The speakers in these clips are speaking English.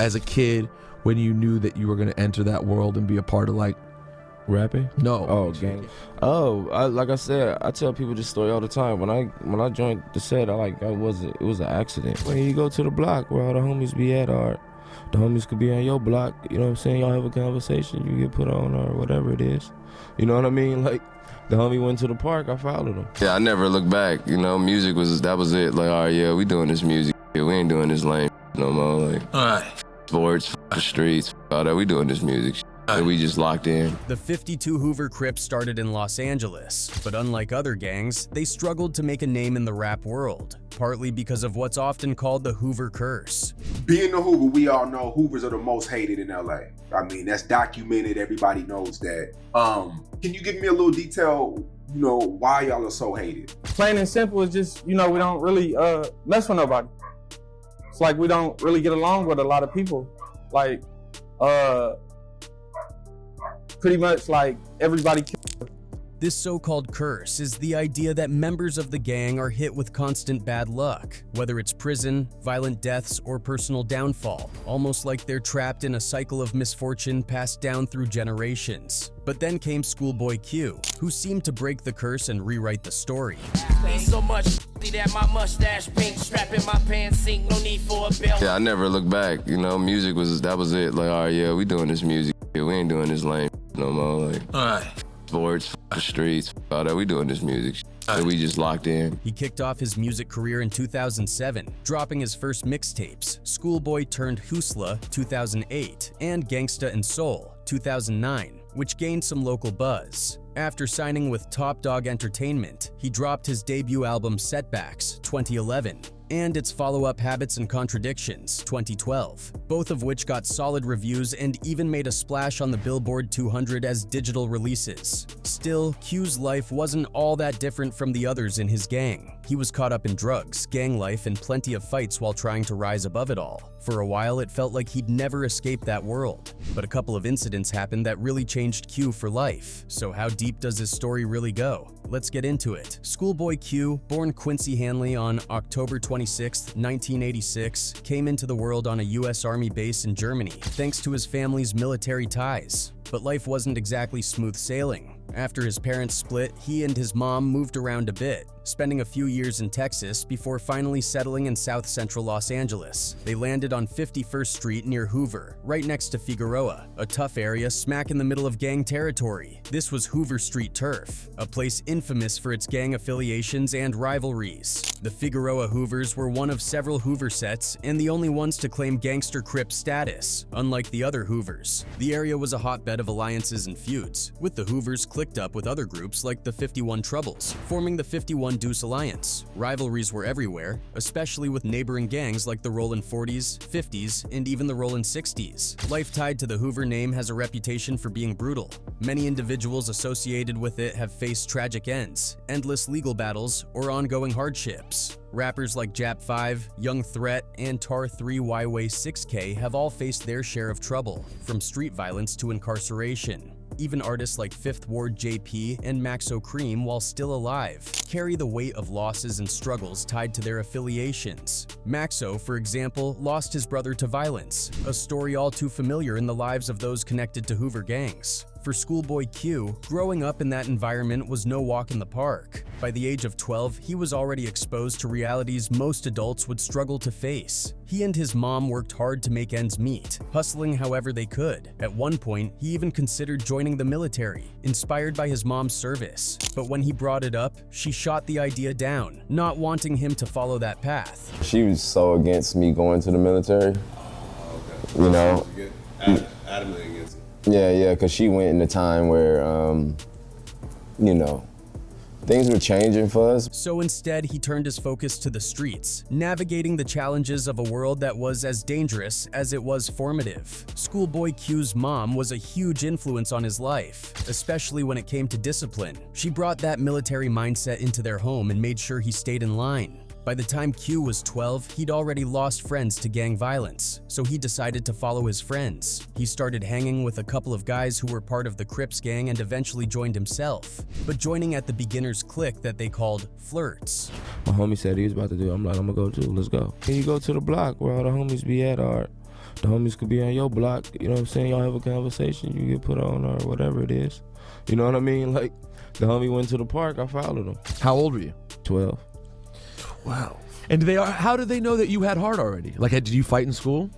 as a kid when you knew that you were going to enter that world and be a part of like rapping? No. Oh, gang. Oh, like I said, I tell people this story all the time. When I joined the set, it was an accident. When you go to the block where all the homies be at, or the homies could be on your block, you know what I'm saying? Y'all have a conversation, you get put on or whatever it is. You know what I mean? Like, the homie went to the park, I followed him. Yeah, I never looked back. You know, music that was it. Like, all right, yeah, we doing this music. Yeah, we ain't doing this lame no more. Like, all right. Sports, the streets, all that. We doing this music. And we just locked in. The 52 Hoover Crip started in Los Angeles, but unlike other gangs, they struggled to make a name in the rap world, partly because of what's often called the Hoover curse. Being the Hoover, we all know Hoovers are the most hated in LA. I mean, that's documented, everybody knows that. Can you give me a little detail, you know, why y'all are so hated? Plain and simple, it's just, you know, we don't really mess with nobody. It's like we don't really get along with a lot of people. Like, pretty much like everybody. This so-called curse is the idea that members of the gang are hit with constant bad luck, whether it's prison, violent deaths, or personal downfall, almost like they're trapped in a cycle of misfortune passed down through generations. But then came Schoolboy Q, who seemed to break the curse and rewrite the story. So much that my mustache pink, strapping my pants sink, no need for a belt. Yeah, I never looked back. You know, music that was it. Like, all right, yeah, we doing this music. Yeah, we ain't doing this lame no more. Like, all right. Sports, the streets, all that. We doing this music. And we just locked in. He kicked off his music career in 2007, dropping his first mixtapes, Schoolboy turned Hoosla 2008 and Gangsta and Soul 2009, which gained some local buzz. After signing with Top Dog Entertainment, he dropped his debut album Setbacks 2011 and its follow-up Habits and Contradictions 2012, both of which got solid reviews and even made a splash on the Billboard 200 as digital releases. Still, Q's life wasn't all that different from the others in his gang. He was caught up in drugs, gang life, and plenty of fights while trying to rise above it all. For a while, it felt like he'd never escape that world. But a couple of incidents happened that really changed Q for life. So how deep does his story really go? Let's get into it. Schoolboy Q, born Quincy Hanley on October 26, 1986, came into the world on a U.S. Army base in Germany, thanks to his family's military ties. But life wasn't exactly smooth sailing. After his parents split, he and his mom moved around a bit, spending a few years in Texas before finally settling in South Central Los Angeles. They landed on 51st Street near Hoover, right next to Figueroa, a tough area smack in the middle of gang territory. This was Hoover Street Turf, a place infamous for its gang affiliations and rivalries. The Figueroa Hoovers were one of several Hoover sets and the only ones to claim gangster Crip status. Unlike the other Hoovers, the area was a hotbed of alliances and feuds, with the Hoovers clicked up with other groups like the 51 Troubles, forming the 51 Deuce Alliance. Rivalries were everywhere, especially with neighboring gangs like the Rollin' 40s, 50s, and even the Rollin' 60s. Life tied to the Hoover name has a reputation for being brutal. Many individuals associated with it have faced tragic ends, endless legal battles, or ongoing hardships. Rappers like Jap 5, Young Threat, and Tar 3 Yway 6K have all faced their share of trouble, from street violence to incarceration. Even artists like Fifth Ward JP and Maxo Cream, while still alive, carry the weight of losses and struggles tied to their affiliations. Maxo, for example, lost his brother to violence, a story all too familiar in the lives of those connected to Hoover gangs. For Schoolboy Q, growing up in that environment was no walk in the park. By the age of 12, he was already exposed to realities most adults would struggle to face. He and his mom worked hard to make ends meet, hustling however they could. At one point, he even considered joining the military, inspired by his mom's service. But when he brought it up, she shot the idea down, not wanting him to follow that path. She was so against me going to the military. Okay. You know? Adamantly against it. Yeah, because she went in a time where, you know, things were changing for us. So instead, he turned his focus to the streets, navigating the challenges of a world that was as dangerous as it was formative. Schoolboy Q's mom was a huge influence on his life, especially when it came to discipline. She brought that military mindset into their home and made sure he stayed in line. By the time Q was 12, he'd already lost friends to gang violence, so he decided to follow his friends. He started hanging with a couple of guys who were part of the Crips gang and eventually joined himself, but joining at the beginner's clique that they called Flirts. My homie said he was about to do it. I'm like, I'm gonna go too, let's go. Can you go to the block where all the homies be at, or The homies could be on your block, you know what I'm saying? Y'all have a conversation, you get put on or whatever it is. You know what I mean? Like, the homie went to the park, I followed him. How old were you? 12. Wow. And how did they know that you had heart already? Like, did you fight in school?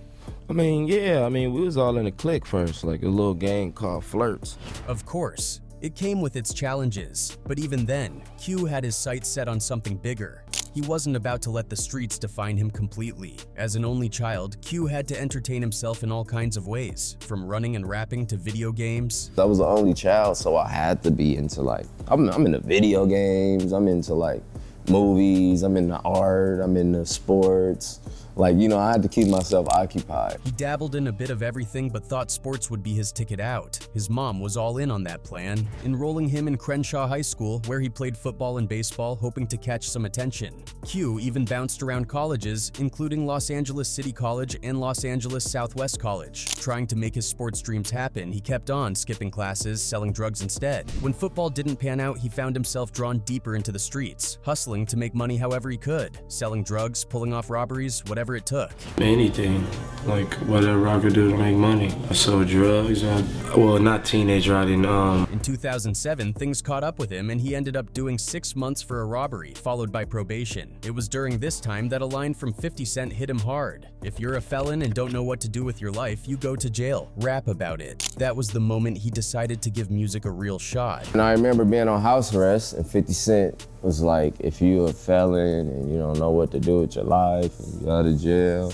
I mean, yeah, we was all in a clique first, like a little gang called Flirts. Of course, it came with its challenges, but even then, Q had his sights set on something bigger. He wasn't about to let the streets define him completely. As an only child, Q had to entertain himself in all kinds of ways, from running and rapping to video games. I was the only child, so I had to be into like, I'm into video games, I'm into like movies, I'm into art, I'm into sports. Like, you know, I had to keep myself occupied. He dabbled in a bit of everything but thought sports would be his ticket out. His mom was all in on that plan, enrolling him in Crenshaw High School, where he played football and baseball, hoping to catch some attention. Q even bounced around colleges, including Los Angeles City College and Los Angeles Southwest College. Trying to make his sports dreams happen, he kept on skipping classes, selling drugs instead. When football didn't pan out, he found himself drawn deeper into the streets, hustling to make money however he could, selling drugs, pulling off robberies, whatever it took. Anything, like whatever I could do to make money. I sold drugs, not teenager, I didn't. In 2007, things caught up with him and he ended up doing 6 months for a robbery, followed by probation. It was during this time that a line from 50 Cent hit him hard. If you're a felon and don't know what to do with your life, you go to jail. Rap about it. That was the moment he decided to give music a real shot. And I remember being on house arrest, and 50 Cent was like, if you're a felon and you don't know what to do with your life and you're out of jail,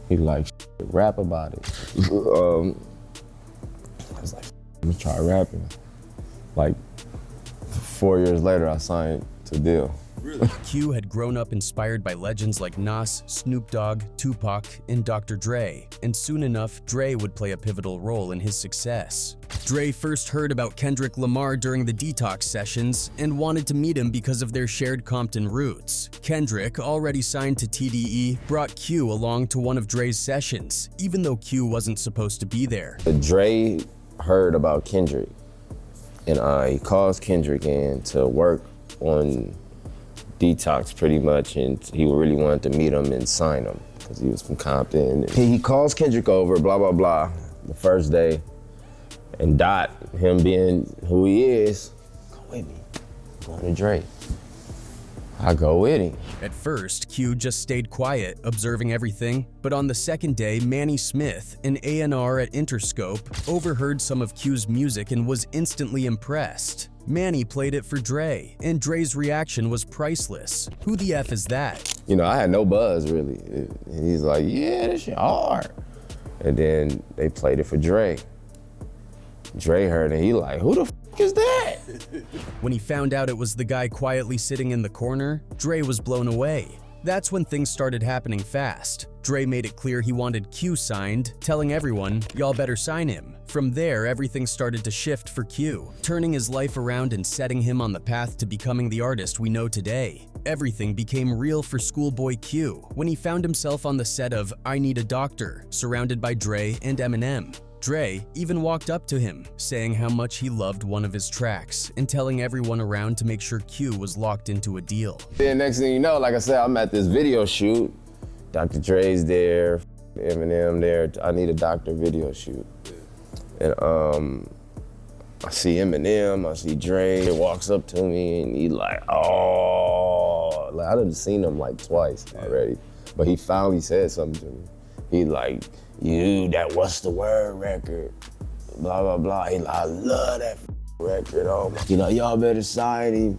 he like, rap about it. I was like, let me try rapping. Like, 4 years later, I signed to deal. Really? Q had grown up inspired by legends like Nas, Snoop Dogg, Tupac, and Dr. Dre, and soon enough, Dre would play a pivotal role in his success. Dre first heard about Kendrick Lamar during the Detox sessions and wanted to meet him because of their shared Compton roots. Kendrick, already signed to TDE, brought Q along to one of Dre's sessions, even though Q wasn't supposed to be there. Dre heard about Kendrick, and he calls Kendrick in to work on Detox pretty much, and he really wanted to meet him and sign him because he was from Compton. He calls Kendrick over, blah, blah, blah, the first day, and Dot, him being who he is, go with me, I'm going to Dre. I go with him. At first, Q just stayed quiet, observing everything, but on the second day, Manny Smith, an A&R at Interscope, overheard some of Q's music and was instantly impressed. Manny played it for Dre, and Dre's reaction was priceless. Who the F is that? You know, I had no buzz, really. And he's like, yeah, this shit hard. And then they played it for Dre. Dre heard it, and he like, who the f is that? When he found out it was the guy quietly sitting in the corner, Dre was blown away. That's when things started happening fast. Dre made it clear he wanted Q signed, telling everyone, y'all better sign him. From there, everything started to shift for Q, turning his life around and setting him on the path to becoming the artist we know today. Everything became real for Schoolboy Q when he found himself on the set of I Need a Doctor, surrounded by Dre and Eminem. Dre even walked up to him, saying how much he loved one of his tracks and telling everyone around to make sure Q was locked into a deal. Then next thing you know, like I said, I'm at this video shoot. Dr. Dre's there, Eminem there. I Need a Doctor video shoot. And I see Eminem, I see Dre. He walks up to me and he like, oh. Like, I done seen him like twice already. But he finally said something to me. He like, you, that What's the Word record, blah, blah, blah. He like, I love that record. Oh my. He like, y'all better sign him.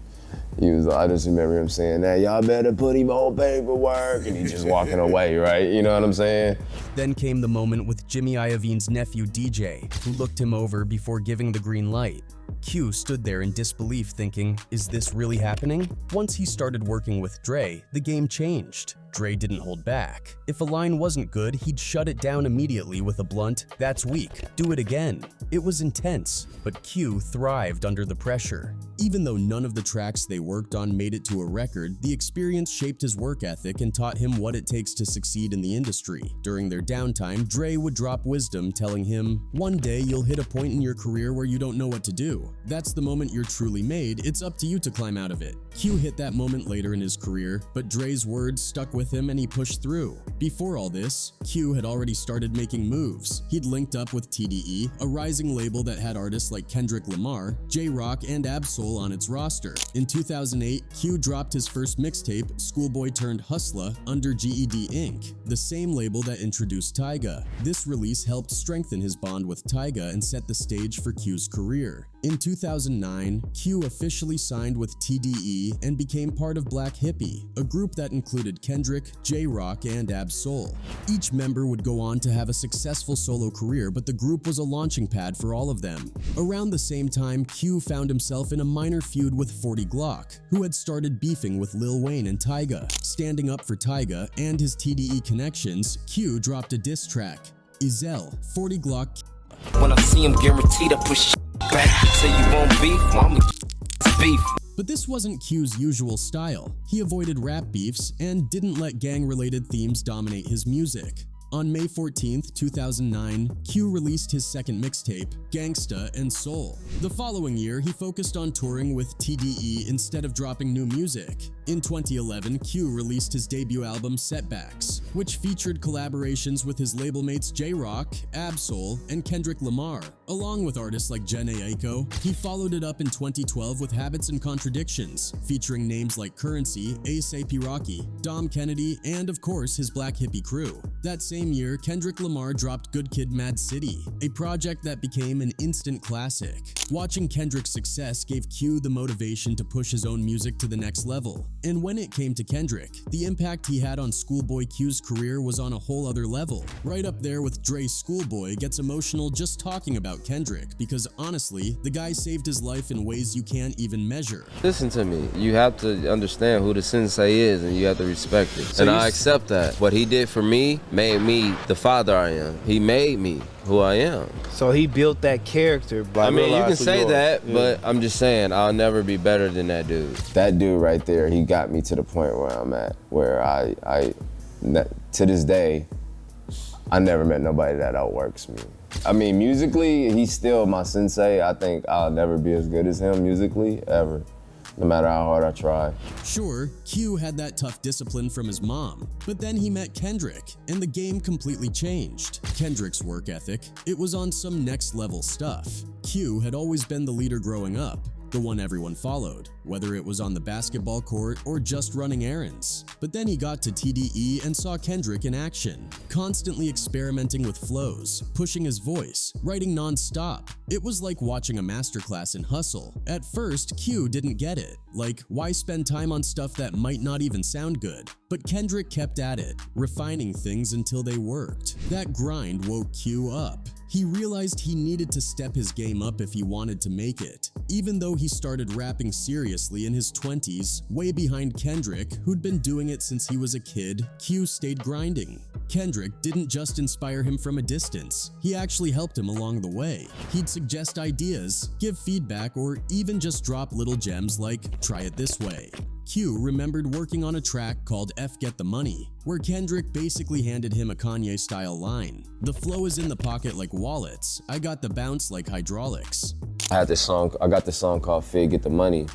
I just remember him saying that, y'all better put him on paperwork, and he just walking away, right? You know what I'm saying? Then came the moment with Jimmy Iovine's nephew DJ, who looked him over before giving the green light. Q stood there in disbelief thinking, is this really happening? Once he started working with Dre, the game changed. Dre didn't hold back. If a line wasn't good, he'd shut it down immediately with a blunt, that's weak, do it again. It was intense, but Q thrived under the pressure. Even though none of the tracks they worked on made it to a record, the experience shaped his work ethic and taught him what it takes to succeed in the industry. During their downtime, Dre would drop wisdom telling him, "One day you'll hit a point in your career where you don't know what to do. That's the moment you're truly made, it's up to you to climb out of it." Q hit that moment later in his career, but Dre's words stuck with him and he pushed through. Before all this, Q had already started making moves. He'd linked up with TDE, a rising label that had artists like Kendrick Lamar, J-Rock, and Ab-Soul on its roster. In 2008, Q dropped his first mixtape, Schoolboy Turned Hustler, under GED Inc., the same label that introduced Tyga. This release helped strengthen his bond with Tyga and set the stage for Q's career. In 2009, Q officially signed with TDE and became part of Black Hippie, a group that included Kendrick, J-Rock, and Ab-Soul. Each member would go on to have a successful solo career, but the group was a launching pad for all of them. Around the same time, Q found himself in a minor feud with 40 Glock, who had started beefing with Lil Wayne and Tyga. Standing up for Tyga and his TDE connections, Q dropped a diss track, Ezel, 40 Glock. When I see him, guaranteed to push back. Say you won't beef, I'ma beef. But this wasn't Q's usual style. He avoided rap beefs and didn't let gang-related themes dominate his music. On May 14th, 2009, Q released his second mixtape, Gangsta and Soul. The following year, he focused on touring with TDE instead of dropping new music. In 2011, Q released his debut album, Setbacks, which featured collaborations with his label mates J-Rock, Ab-Soul, and Kendrick Lamar, along with artists like Jhené Aiko. He followed it up in 2012 with Habits and Contradictions, featuring names like Currency, A$AP Rocky, Dom Kennedy, and of course his Black Hippie crew. That same year, Kendrick Lamar dropped Good Kid, Mad City, a project that became an instant classic. Watching Kendrick's success gave Q the motivation to push his own music to the next level. And when it came to Kendrick, the impact he had on Schoolboy Q's career was on a whole other level. Right up there with Dre's Schoolboy gets emotional just talking about Kendrick, because honestly, the guy saved his life in ways you can't even measure. Listen to me. You have to understand who the sensei is and you have to respect it. So and I accept that. What he did for me made me the father I am. He made me who I am. So he built that character. I mean, you can say that, but I'm just saying I'll never be better than that dude. That dude right there, he got me to the point where I'm at, where I to this day, I never met nobody that outworks me. I mean, musically, he's still my sensei. I think I'll never be as good as him musically, ever. No matter how hard I try. Sure, Q had that tough discipline from his mom, but then he met Kendrick, and the game completely changed. Kendrick's work ethic, it was on some next level stuff. Q had always been the leader growing up, the one everyone followed, whether it was on the basketball court or just running errands. But then he got to TDE and saw Kendrick in action, constantly experimenting with flows, pushing his voice, writing non-stop. It was like watching a masterclass in hustle. At first, Q didn't get it. Like, why spend time on stuff that might not even sound good? But Kendrick kept at it, refining things until they worked. That grind woke Q up. He realized he needed to step his game up if he wanted to make it. Even though he started rapping seriously in his 20s, way behind Kendrick, who'd been doing it since he was a kid, Q stayed grinding. Kendrick didn't just inspire him from a distance, he actually helped him along the way. He'd suggest ideas, give feedback, or even just drop little gems like, try it this way. Q remembered working on a track called F Get the Money, where Kendrick basically handed him a Kanye-style line. The flow is in the pocket like wallets, I got the bounce like hydraulics. I got this song called Fig Get the Money,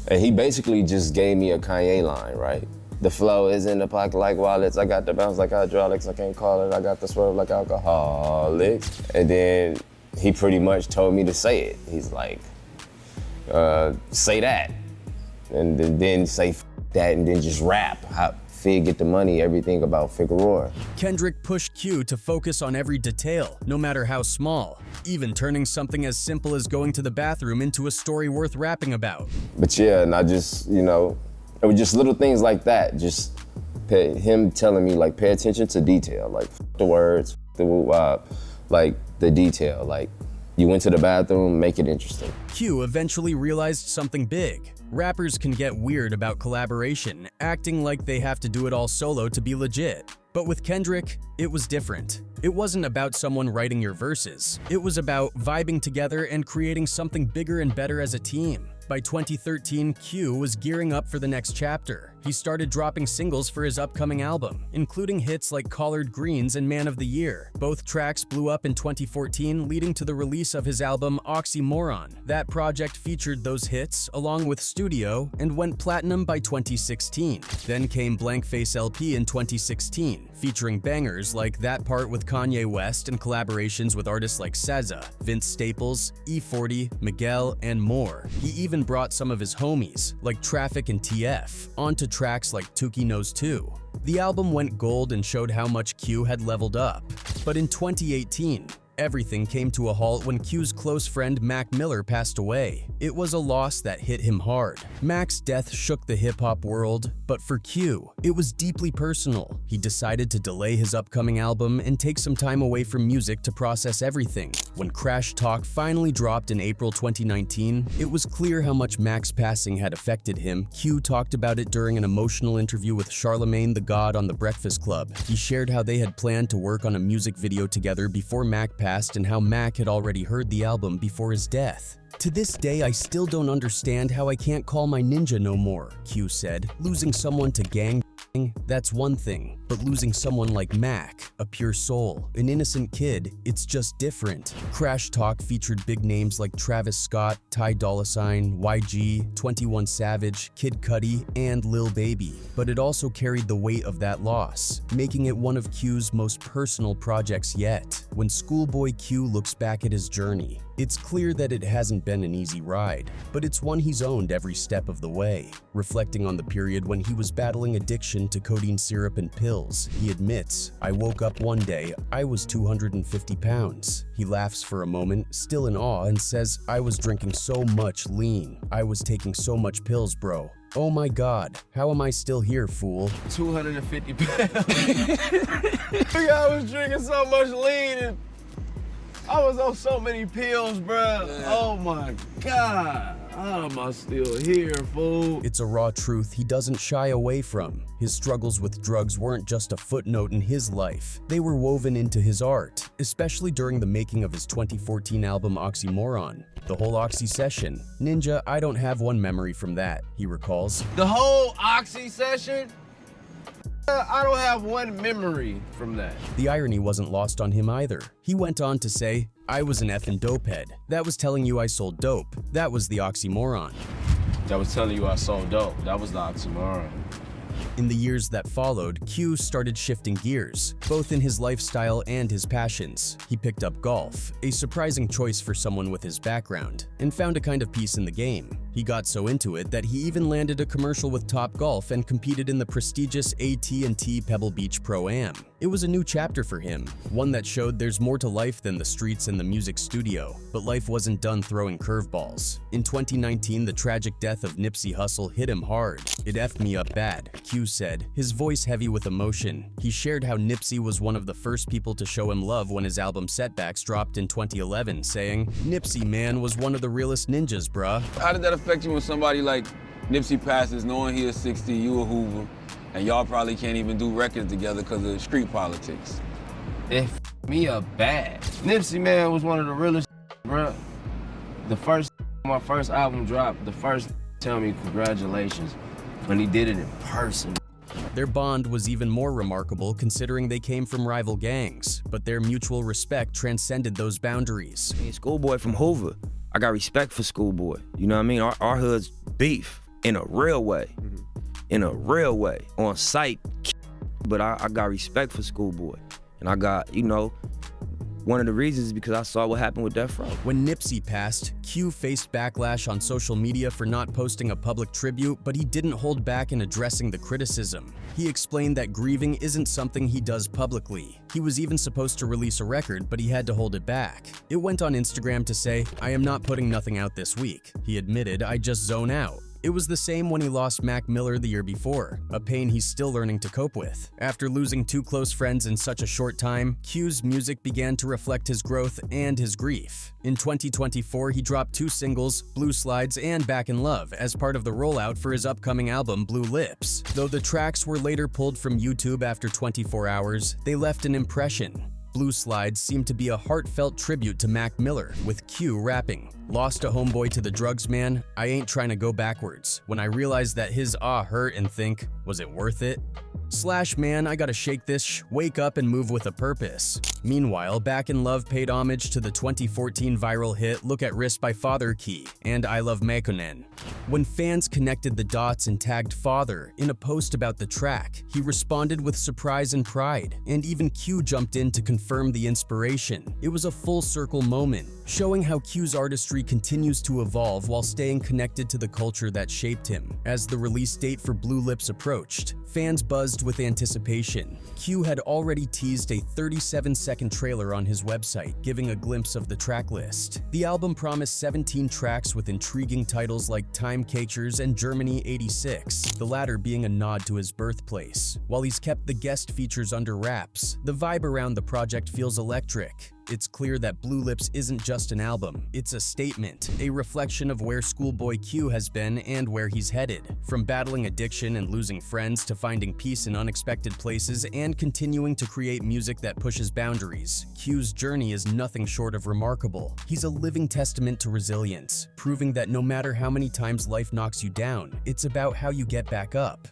and he basically just gave me a Kanye line, right? The flow is in the pocket like wallets, I got the bounce like hydraulics, I can't call it, I got the swerve like alcoholics. And then he pretty much told me to say it. He's like, say that. And then say that and then just rap. Fig Get the Money, everything about Figueroa. Kendrick pushed Q to focus on every detail, no matter how small, even turning something as simple as going to the bathroom into a story worth rapping about. But yeah, and I just, it was just little things like that. Just him telling me, like, pay attention to detail, like the words, like the detail, like you went to the bathroom, make it interesting. Q eventually realized something big. Rappers can get weird about collaboration, acting like they have to do it all solo to be legit. But with Kendrick, it was different. It wasn't about someone writing your verses. It was about vibing together and creating something bigger and better as a team. By 2013, Q was gearing up for the next chapter. He started dropping singles for his upcoming album, including hits like Collard Greens and Man of the Year. Both tracks blew up in 2014, leading to the release of his album Oxymoron. That project featured those hits, along with Studio, and went platinum by 2016. Then came Blank Face LP in 2016, featuring bangers like That Part with Kanye West and collaborations with artists like SZA, Vince Staples, E40, Miguel, and more. He even brought some of his homies, like Traffic and TF, onto tracks like Tukey Knows Too. The album went gold and showed how much Q had leveled up. But in 2018, everything came to a halt when Q's close friend Mac Miller passed away. It was a loss that hit him hard. Mac's death shook the hip-hop world, but for Q, it was deeply personal. He decided to delay his upcoming album and take some time away from music to process everything. When Crash Talk finally dropped in April 2019, it was clear how much Mac's passing had affected him. Q talked about it during an emotional interview with Charlemagne the God on The Breakfast Club. He shared how they had planned to work on a music video together before Mac passed, and how Mac had already heard the album before his death. "To this day, I still don't understand how I can't call my ninja no more," Q said. "Losing someone to gang, that's one thing, but losing someone like Mac, a pure soul, an innocent kid, it's just different." Crash Talk featured big names like Travis Scott, Ty Dolla $ign, YG, 21 Savage, Kid Cudi, and Lil Baby. But it also carried the weight of that loss, making it one of Q's most personal projects yet. When Schoolboy Q looks back at his journey, it's clear that it hasn't been an easy ride, but it's one he's owned every step of the way. Reflecting on the period when he was battling addiction to codeine syrup and pills, he admits, "I woke up one day, I was 250 pounds. He laughs for a moment, still in awe, and says, "I was drinking so much lean. I was taking so much pills, bro. Oh my God, how am I still here, fool?" 250 pounds. I was drinking so much lean and I was on so many pills, bruh. Oh my God. How am I still here, fool? It's a raw truth he doesn't shy away from. His struggles with drugs weren't just a footnote in his life. They were woven into his art, especially during the making of his 2014 album Oxymoron. The whole Oxy session. "Ninja, I don't have one memory from that," he recalls. The whole Oxy session? I don't have one memory from that. The irony wasn't lost on him either. He went on to say, "I was an effing dopehead. That was telling you I sold dope. That was the oxymoron." That was telling you I sold dope. That was the oxymoron. In the years that followed, Q started shifting gears, both in his lifestyle and his passions. He picked up golf, a surprising choice for someone with his background, and found a kind of peace in the game. He got so into it that he even landed a commercial with Topgolf and competed in the prestigious AT&T Pebble Beach Pro-Am. It was a new chapter for him, one that showed there's more to life than the streets and the music studio. But life wasn't done throwing curveballs. In 2019, the tragic death of Nipsey Hussle hit him hard. "It effed me up bad," Q said, his voice heavy with emotion. He shared how Nipsey was one of the first people to show him love when his album Setbacks dropped in 2011, saying, "Nipsey, man, was one of the realest ninjas, bruh." How did that affect you when somebody like Nipsey passes, knowing he is 60, you a Hoover, and y'all probably can't even do records together because of street politics? It f***ed me up bad. Nipsey, man, was one of the realest, bruh. My first album dropped, the first tell me congratulations when he did it in person. Their bond was even more remarkable considering they came from rival gangs, but their mutual respect transcended those boundaries. I mean, Schoolboy from Hoover, I got respect for Schoolboy. You know what I mean? Our hood's beef in a real way. In a real way. On sight, but I got respect for Schoolboy. And I got, you know, one of the reasons is because I saw what happened with Death Row. When Nipsey passed, Q faced backlash on social media for not posting a public tribute, but he didn't hold back in addressing the criticism. He explained that grieving isn't something he does publicly. He was even supposed to release a record, but he had to hold it back. It went on Instagram to say, "I am not putting nothing out this week." He admitted, "I just zone out." It was the same when he lost Mac Miller the year before, a pain he's still learning to cope with. After losing two close friends in such a short time, Q's music began to reflect his growth and his grief. In 2024, he dropped 2 singles, Blue Slides and Back in Love, as part of the rollout for his upcoming album Blue Lips. Though the tracks were later pulled from YouTube after 24 hours, they left an impression. Blue Slides seemed to be a heartfelt tribute to Mac Miller, with Q rapping, "Lost a homeboy to the drugs, man, I ain't trying to go backwards. When I realized that his hurt and think, was it worth it? Slash, man, I gotta shake this wake up and move with a purpose." Meanwhile, Back in Love paid homage to the 2014 viral hit Look at Wrist by Father Key and I Love Mekonnen. When fans connected the dots and tagged Father in a post about the track, he responded with surprise and pride, and even Q jumped in to confirm the inspiration. It was a full circle moment, showing how Q's artistry continues to evolve while staying connected to the culture that shaped him. As the release date for Blue Lips approached, fans buzzed with anticipation. Q had already teased a 37-second trailer on his website, giving a glimpse of the track list. The album promised 17 tracks with intriguing titles like Time Catchers and Germany 86, the latter being a nod to his birthplace. While he's kept the guest features under wraps, the vibe around the project feels electric. It's clear that Blue Lips isn't just an album, it's a statement, a reflection of where Schoolboy Q has been and where he's headed. From battling addiction and losing friends to finding peace in unexpected places and continuing to create music that pushes boundaries, Q's journey is nothing short of remarkable. He's a living testament to resilience, proving that no matter how many times life knocks you down, it's about how you get back up.